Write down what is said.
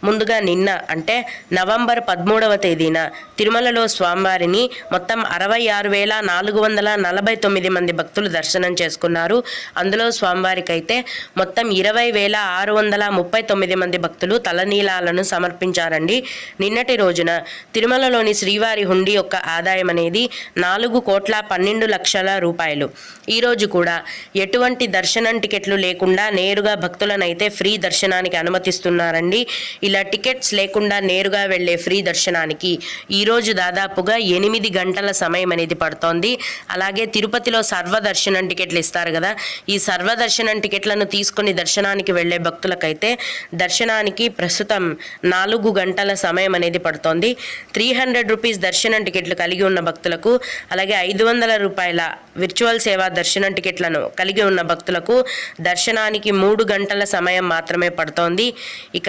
ముందుగా నిన్న అంటే నవంబర్ 13వ తేదీన తిరుమలలో స్వామివారిని మొత్తం 66,449 మంది భక్తులు దర్శనం చేసుకున్నారు. అందులో స్వామివారికి అయితే మొత్తం 20,639 మంది భక్తులు తలనీలాలను సమర్పించారండి. నిన్నటి రోజున తిరుమలలోని శ్రీవారి హుండీ యొక్క ఆదాయం అనేది 4,12,00,000 రూపాయలు. ఈరోజు కూడా ఎటువంటి దర్శనం టికెట్లు లేకుండా నేరుగా భక్తులనైతే ఫ్రీ దర్శనానికి అనుమతిస్తున్నారండి. ఇలా టికెట్స్ లేకుండా నేరుగా వెళ్ళే ఫ్రీ దర్శనానికి ఈరోజు దాదాపుగా 8 గంటల సమయం అనేది పడుతోంది. అలాగే తిరుపతిలో సర్వదర్శనం టికెట్లు ఇస్తారు కదా, ఈ సర్వదర్శనం టికెట్లను తీసుకుని దర్శనానికి వెళ్ళే భక్తులకైతే దర్శనానికి ప్రస్తుతం 4 గంటల సమయం అనేది పడుతోంది. 300 రూపీస్ దర్శనం టికెట్లు కలిగి ఉన్న భక్తులకు, అలాగే 500 రూపాయల విర్చువల్ సేవా దర్శనం టికెట్లను కలిగి ఉన్న భక్తులకు దర్శనానికి 3 గంటల సమయం మాత్రమే పడుతోంది. ఇక